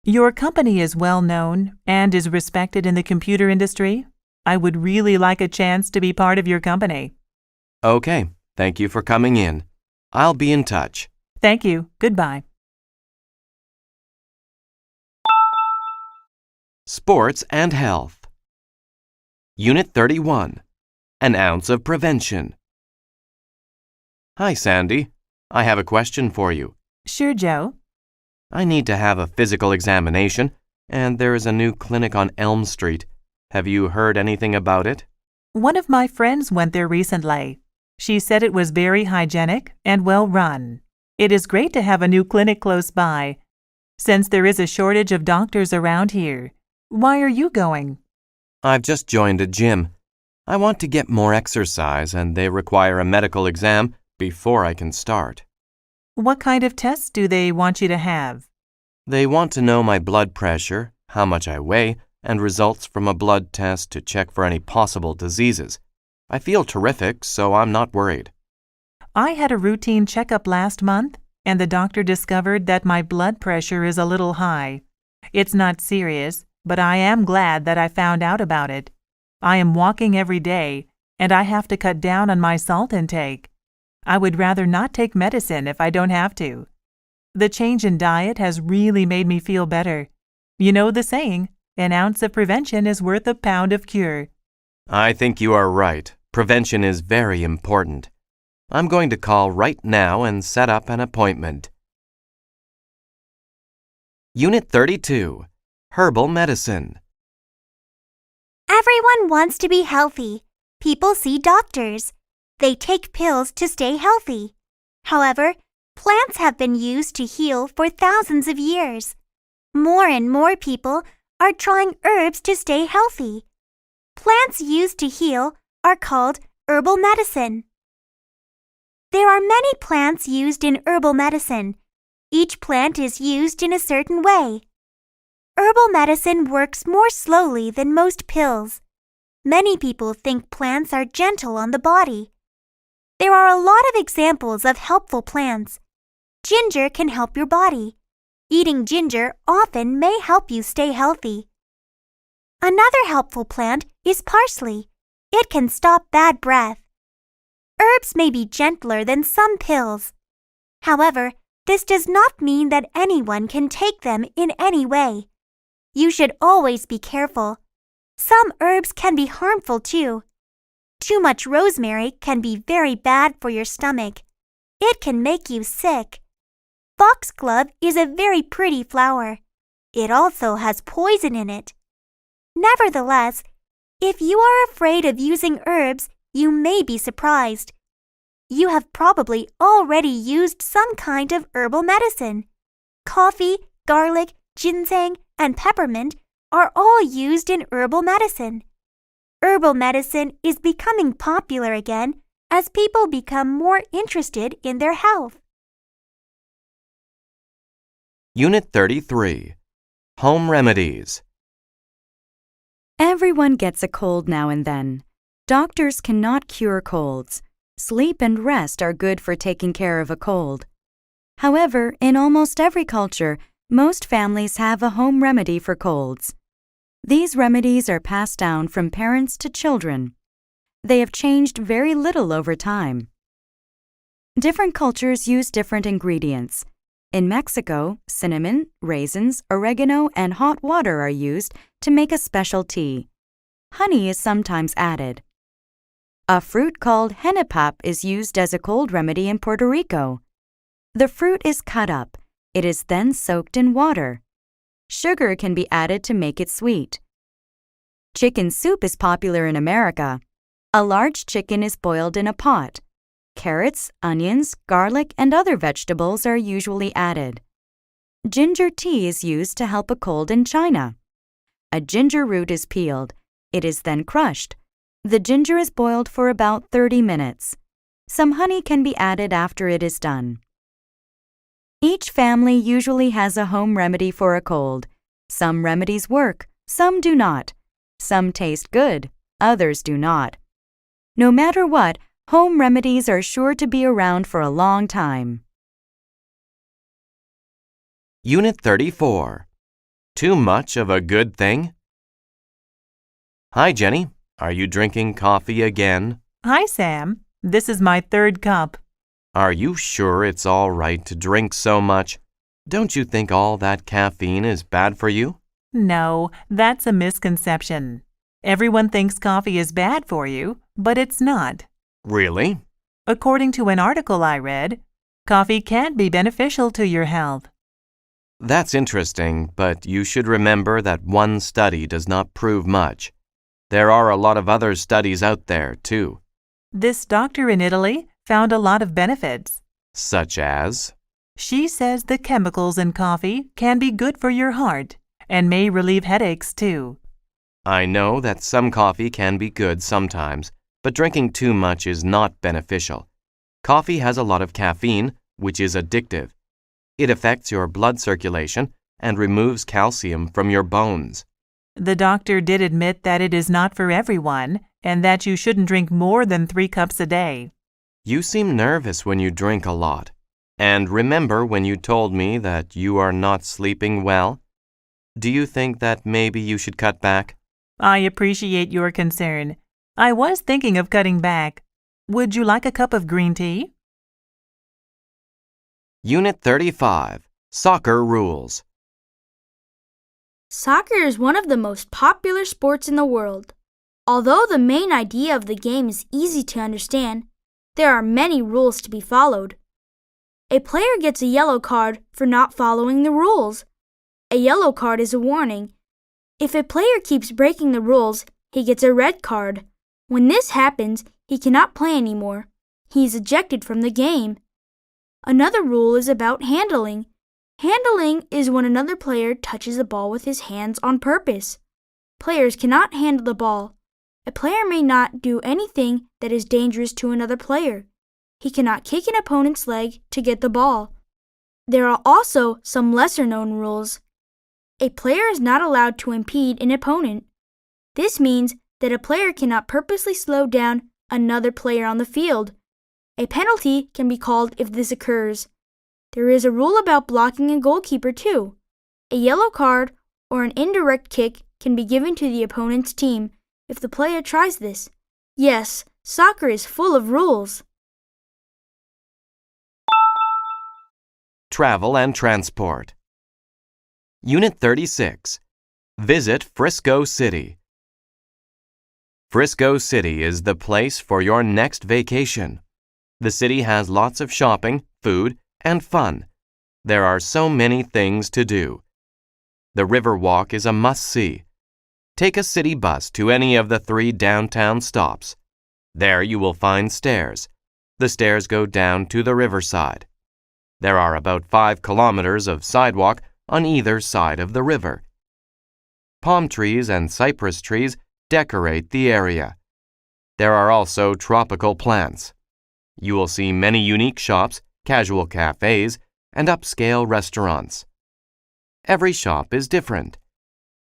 Your company is well known and is respected in the computer industry. I would really like a chance to be part of your company. Okay, thank you for coming in. I'll be in touch. Thank you. Goodbye. Sports and Health. Unit 31. An ounce of prevention. Hi, Sandy. I have a question for you. Sure, Joe. I need to have a physical examination, and there is a new clinic on Elm Street. Have you heard anything about it? One of my friends went there recently. She said it was very hygienic and well run. It is great to have a new clinic close by, since there is a shortage of doctors around here. Why are you going? I've just joined a gym. I want to get more exercise, and they require a medical exam before I can start. What kind of tests do they want you to have? They want to know my blood pressure, how much I weigh, and results from a blood test to check for any possible diseases. I feel terrific, so I'm not worried. I had a routine checkup last month, and the doctor discovered that my blood pressure is a little high. It's not serious, but I am glad that I found out about it. I am walking every day, and I have to cut down on my salt intake. I would rather not take medicine if I don't have to. The change in diet has really made me feel better. You know the saying, an ounce of prevention is worth a pound of cure. I think you are right. Prevention is very important. I'm going to call right now and set up an appointment. Unit 32. Herbal Medicine. Everyone wants to be healthy. People see doctors. They take pills to stay healthy. However, plants have been used to heal for thousands of years. More and more people are trying herbs to stay healthy. Plants used to heal are called herbal medicine. There are many plants used in herbal medicine. Each plant is used in a certain way. Herbal medicine works more slowly than most pills. Many people think plants are gentle on the body. There are a lot of examples of helpful plants. Ginger can help your body. Eating ginger often may help you stay healthy. Another helpful plant is parsley. It can stop bad breath. Herbs may be gentler than some pills. However, this does not mean that anyone can take them in any way. You should always be careful. Some herbs can be harmful too. Too much rosemary can be very bad for your stomach. It can make you sick. Foxglove is a very pretty flower. It also has poison in it. Nevertheless, if you are afraid of using herbs, you may be surprised. You have probably already used some kind of herbal medicine. Coffee, garlic, ginseng, and peppermint are all used in herbal medicine. Herbal medicine is becoming popular again as people become more interested in their health. Unit 33. Home Remedies. Everyone gets a cold now and then. Doctors cannot cure colds. Sleep and rest are good for taking care of a cold. However, in almost every culture, most families have a home remedy for colds. These remedies are passed down from parents to children. They have changed very little over time. Different cultures use different ingredients. In Mexico, cinnamon, raisins, oregano, and hot water are used to make a special tea. Honey is sometimes added. A fruit called henipap is used as a cold remedy in Puerto Rico. The fruit is cut up. It is then soaked in water. Sugar can be added to make it sweet. Chicken soup is popular in America. A large chicken is boiled in a pot. Carrots, onions, garlic, and other vegetables are usually added. Ginger tea is used to help a cold in China. A ginger root is peeled. It is then crushed. The ginger is boiled for about 30 minutes. Some honey can be added after it is done. Each family usually has a home remedy for a cold. Some remedies work, some do not. Some taste good, others do not. No matter what, home remedies are sure to be around for a long time. Unit 34. Too much of a good thing? Hi, Jenny. Are you drinking coffee again? Hi, Sam. This is my third cup. Are you sure it's all right to drink so much? Don't you think all that caffeine is bad for you? No, that's a misconception. Everyone thinks coffee is bad for you, but it's not. Really? According to an article I read, coffee can be beneficial to your health. That's interesting, but you should remember that one study does not prove much. There are a lot of other studies out there, too. This doctor in Italy found a lot of benefits. Such as? She says the chemicals in coffee can be good for your heart and may relieve headaches, too. I know that some coffee can be good sometimes, but drinking too much is not beneficial. Coffee has a lot of caffeine, which is addictive. It affects your blood circulation and removes calcium from your bones. The doctor did admit that it is not for everyone and that you shouldn't drink more than 3 cups a day. You seem nervous when you drink a lot. And remember when you told me that you are not sleeping well? Do you think that maybe you should cut back? I appreciate your concern. I was thinking of cutting back. Would you like a cup of green tea? Unit 35. Soccer Rules. Soccer is one of the most popular sports in the world. Although the main idea of the game is easy to understand, there are many rules to be followed. A player gets a yellow card for not following the rules. A yellow card is a warning. If a player keeps breaking the rules, he gets a red card. When this happens, he cannot play anymore. He is ejected from the game. Another rule is about handling. Handling is when another player touches the ball with his hands on purpose. Players cannot handle the ball. A player may not do anything that is dangerous to another player. He cannot kick an opponent's leg to get the ball. There are also some lesser-known rules. A player is not allowed to impede an opponent. This means that a player cannot purposely slow down another player on the field. A penalty can be called if this occurs. There is a rule about blocking a goalkeeper too. A yellow card or an indirect kick can be given to the opponent's team if the player tries this. Yes, soccer is full of rules. Travel and Transport. Unit 36. Visit Frisco City. Frisco City is the place for your next vacation. The city has lots of shopping, food, and fun. There are so many things to do. The Riverwalk is a must-see. Take a city bus to any of the 3 downtown stops. There you will find stairs. The stairs go down to the riverside. There are about 5 kilometers of sidewalk on either side of the river. Palm trees and cypress trees decorate the area. There are also tropical plants. You will see many unique shops, casual cafes, and upscale restaurants. Every shop is different.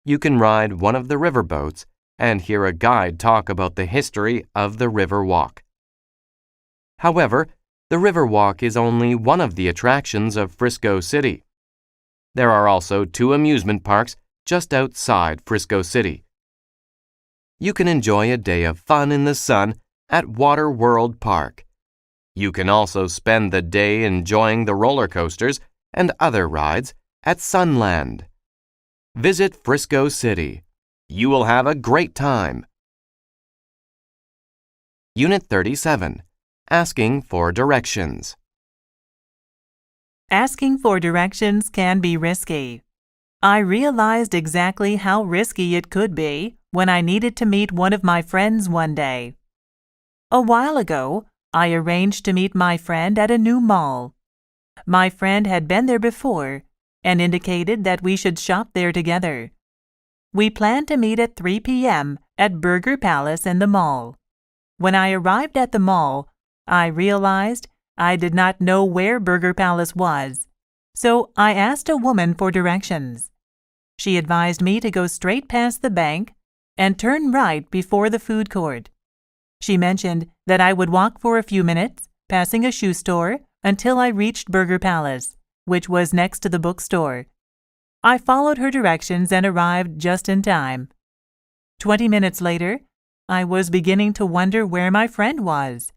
You can ride one of the riverboats and hear a guide talk about the history of the Riverwalk. However, the Riverwalk is only one of the attractions of Frisco City. There are also 2 amusement parks just outside Frisco City. You can enjoy a day of fun in the sun at Water World Park. You can also spend the day enjoying the roller coasters and other rides at Sunland. Visit Frisco City. You will have a great time. Unit 37. Asking for directions. Asking for directions can be risky. I realized exactly how risky it could be when I needed to meet one of my friends one day. A while ago, I arranged to meet my friend at a new mall. My friend had been there before and indicated that we should shop there together. We planned to meet at 3 p.m. at Burger Palace in the mall. When I arrived at the mall, I realized I did not know where Burger Palace was, so I asked a woman for directions. She advised me to go straight past the bank and turn right before the food court. She mentioned that I would walk for a few minutes, passing a shoe store, until I reached Burger Palace, which was next to the bookstore. I followed her directions and arrived just in time. 20 minutes later, I was beginning to wonder where my friend was.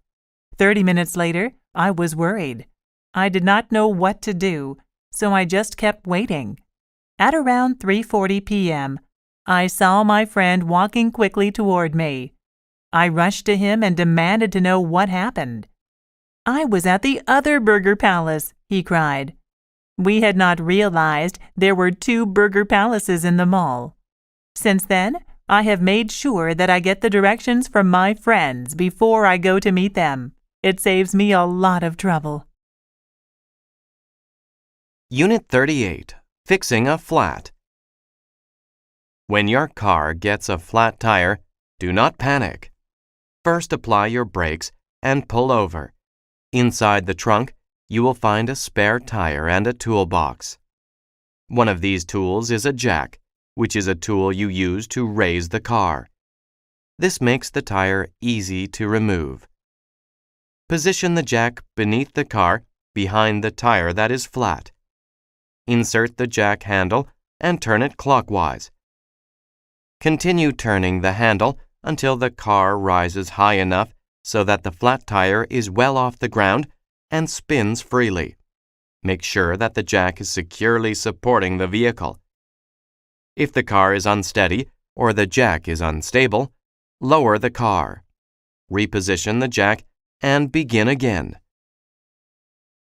30 minutes later, I was worried. I did not know what to do, so I just kept waiting. At around 3:40 p.m., I saw my friend walking quickly toward me. I rushed to him and demanded to know what happened. "I was at the other Burger Palace," he cried. We had not realized there were 2 Burger Palaces in the mall. Since then, I have made sure that I get the directions from my friends before I go to meet them. It saves me a lot of trouble. Unit 38. Fixing a flat. When your car gets a flat tire, do not panic. First apply your brakes and pull over. Inside the trunk, you will find a spare tire and a toolbox. One of these tools is a jack, which is a tool you use to raise the car. This makes the tire easy to remove. Position the jack beneath the car, behind the tire that is flat. Insert the jack handle and turn it clockwise. Continue turning the handle until the car rises high enough so that the flat tire is well off the ground and spins freely. Make sure that the jack is securely supporting the vehicle. If the car is unsteady or the jack is unstable, lower the car. Reposition the jack and begin again.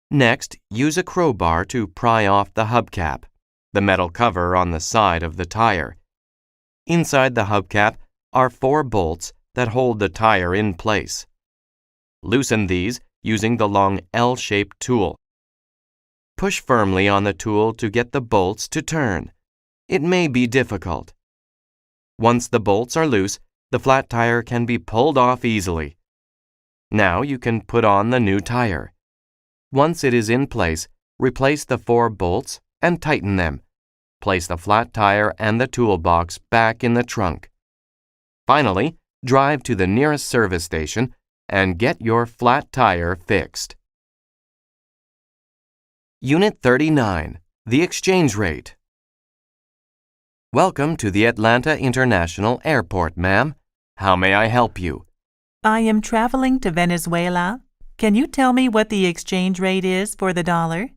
Next, use a crowbar to pry off the hubcap, the metal cover on the side of the tire. Inside the hubcap are 4 bolts that hold the tire in place. Loosen these using the long L-shaped tool. Push firmly on the tool to get the bolts to turn. It may be difficult. Once the bolts are loose, the flat tire can be pulled off easily. Now you can put on the new tire. Once it is in place, replace the 4 bolts and tighten them. Place the flat tire and the toolbox back in the trunk. Finally, drive to the nearest service station and get your flat tire fixed. Unit 39. The exchange rate. Welcome to the Atlanta International Airport, ma'am. How may I help you? I am traveling to Venezuela. Can you tell me what the exchange rate is for the dollar?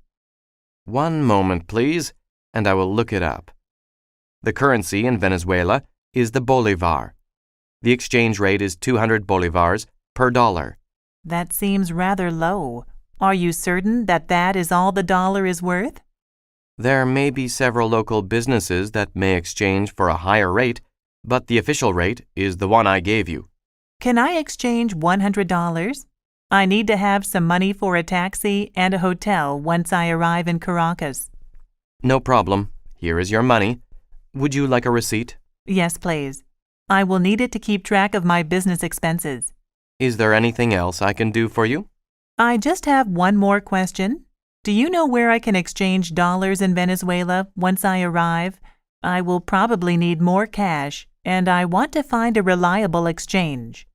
One moment, please, and I will look it up. The currency in Venezuela is the bolivar. The exchange rate is 200 bolivars per dollar. That seems rather low. Are you certain that that is all the dollar is worth? There may be several local businesses that may exchange for a higher rate, but the official rate is the one I gave you. Can I exchange $100? I need to have some money for a taxi and a hotel once I arrive in Caracas. No problem. Here is your money. Would you like a receipt? Yes, please. I will need it to keep track of my business expenses. Is there anything else I can do for you? I just have one more question. Do you know where I can exchange dollars in Venezuela once I arrive? I will probably need more cash, and I want to find a reliable exchange.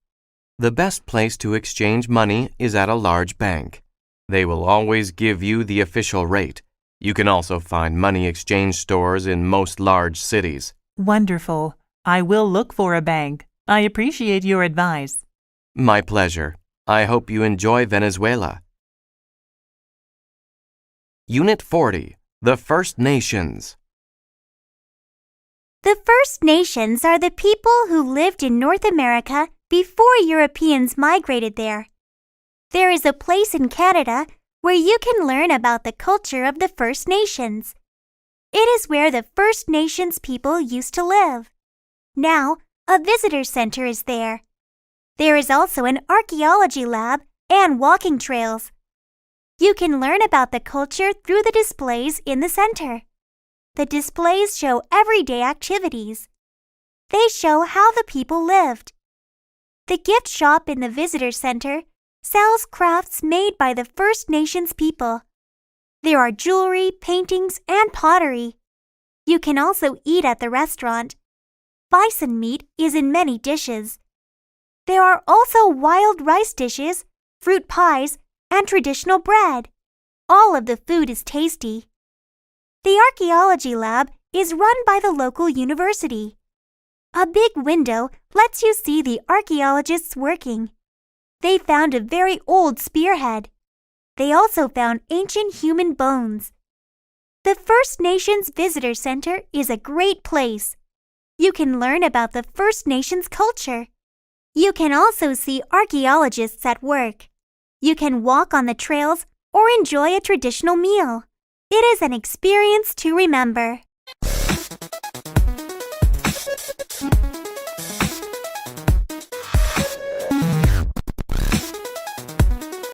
The best place to exchange money is at a large bank. They will always give you the official rate. You can also find money exchange stores in most large cities. Wonderful. I will look for a bank. I appreciate your advice. My pleasure. I hope you enjoy Venezuela. Unit 40, The First Nations. The First Nations are the people who lived in North America before Europeans migrated there. There is a place in Canada where you can learn about the culture of the First Nations. It is where the First Nations people used to live. Now, a visitor center is there. There is also an archaeology lab and walking trails. You can learn about the culture through the displays in the center. The displays show everyday activities. They show how the people lived. The gift shop in the visitor center sells crafts made by the First Nations people. There are jewelry, paintings, and pottery. You can also eat at the restaurant. Bison meat is in many dishes. There are also wild rice dishes, fruit pies, and traditional bread. All of the food is tasty. The archaeology lab is run by the local university. A big window lets you see the archaeologists working. They found a very old spearhead. They also found ancient human bones. The First Nations Visitor Center is a great place. You can learn about the First Nations culture. You can also see archaeologists at work. You can walk on the trails or enjoy a traditional meal. It is an experience to remember.